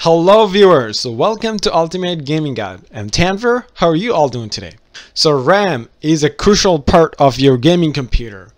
Hello viewers, so welcome to Ultimate Gaming Guide. I'm Tanver. How are you all doing today? So RAM is a crucial part of your gaming computer.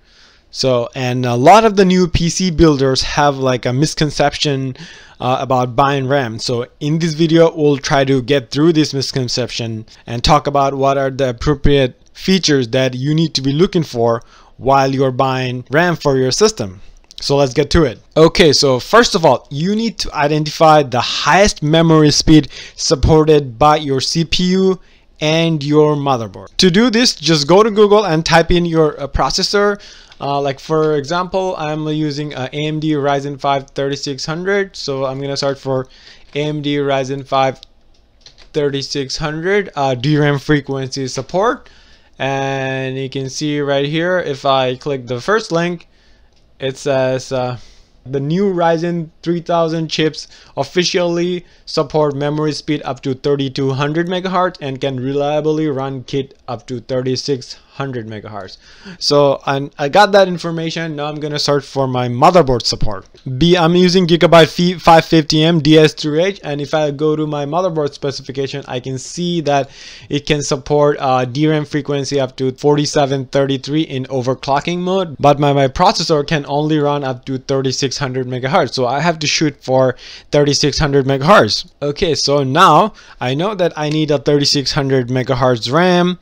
And a lot of the new PC builders have like a misconception about buying RAM. So in this video we'll try to get through this misconception and talk about what are the appropriate features that you need to be looking for while you're buying RAM for your system. So let's get to it. Okay, so first of all, you need to identify the highest memory speed supported by your CPU and your motherboard. To do this, just go to Google and type in your processor. Like for example, I'm using AMD Ryzen 5 3600. So I'm gonna search for AMD Ryzen 5 3600 DRAM frequency support. And you can see right here, if I click the first link, it says the new Ryzen 3000 chips officially support memory speed up to 3200 MHz and can reliably run kit up to 3600 MHz. So I got that information. Now I'm gonna search for my motherboard support. I'm using Gigabyte 550M DS3H, and if I go to my motherboard specification, I can see that it can support DRAM frequency up to 4733 in overclocking mode, but my processor can only run up to 3600 MHz. So I have to shoot for 3600 MHz. Okay, so now I know that I need a 3600 MHz RAM.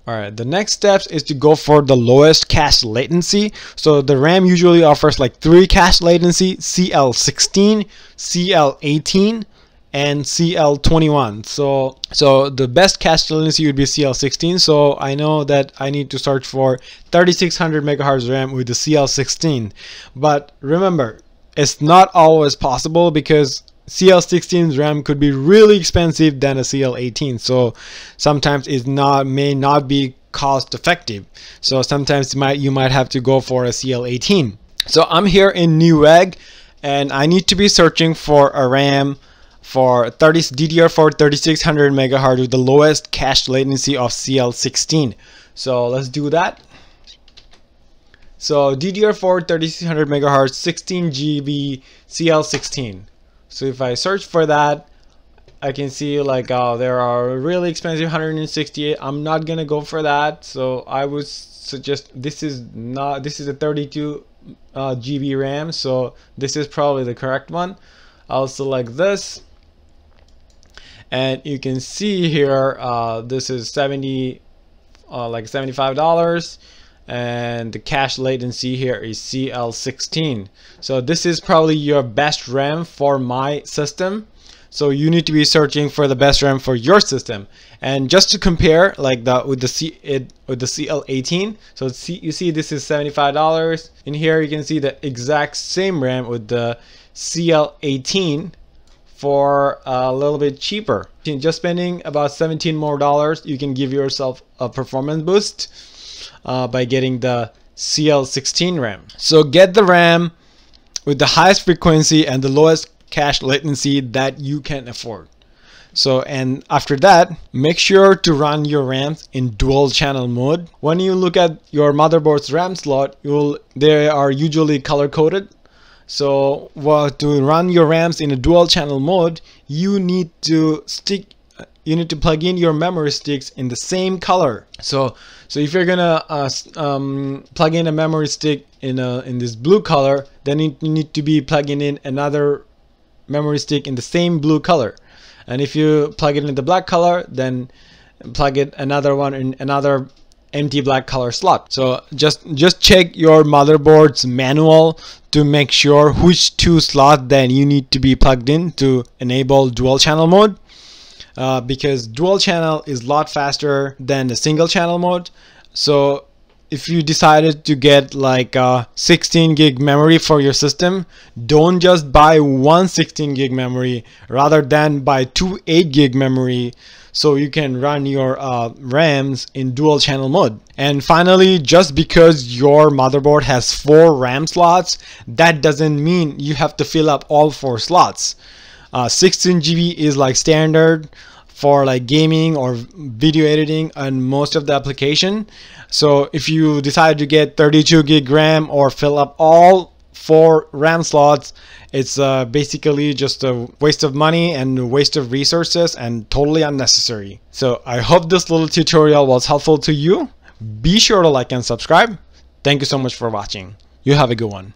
Alright, the next steps is to go for the lowest cache latency. So the RAM usually offers like 3 cache latency: CL16, CL18, and CL21. So the best cache latency would be CL16. So I know that I need to search for 3600 MHz RAM with the CL16. But remember, it's not always possible because CL16's RAM could be really expensive than a CL18, so sometimes it may not be cost effective. So sometimes you might have to go for a CL18. So I'm here in Newegg and I need to be searching for a RAM for DDR4 3600 MHz with the lowest cache latency of CL16. So let's do that. So DDR4 3600 MHz 16 GB CL16. So if I search for that, I can see like there are really expensive 168. I'm not gonna go for that. So I would suggest this is a 32 GB RAM. So this is probably the correct one. I'll select this, and you can see here this is like $75. And the cache latency here is CL16. So this is probably your best RAM for my system. So you need to be searching for the best RAM for your system. And just to compare, like with the CL18, so you see this is $75. In here you can see the exact same RAM with the CL18 for a little bit cheaper. Just spending about $17 more, you can give yourself a performance boost by getting the CL16 RAM. So get the RAM with the highest frequency and the lowest cache latency that you can afford. So, and after that, make sure to run your RAMs in dual channel mode. When you look at your motherboard's RAM slot, they are usually color coded. So to run your RAMs in a dual channel mode, you need to plug in your memory sticks in the same color. So if you're gonna plug in a memory stick in this blue color, then you need to be plugging in another memory stick in the same blue color. And if you plug it in the black color, then plug it another one in another empty black color slot. So just check your motherboard's manual to make sure which 2 slots that you need to be plugged in to enable dual channel mode. Because dual channel is a lot faster than the single channel mode. So if you decided to get like 16 gig memory for your system, don't just buy one 16 gig memory rather than buy 2 8 gig memory, so you can run your RAMs in dual channel mode. And finally, just because your motherboard has 4 RAM slots, that doesn't mean you have to fill up all 4 slots. 16 GB is like standard for like gaming or video editing and most of the application. So if you decide to get 32 gig RAM or fill up all 4 RAM slots, it's basically just a waste of money and a waste of resources and totally unnecessary. So I hope this little tutorial was helpful to you. Be sure to like and subscribe. Thank you so much for watching. You have a good one.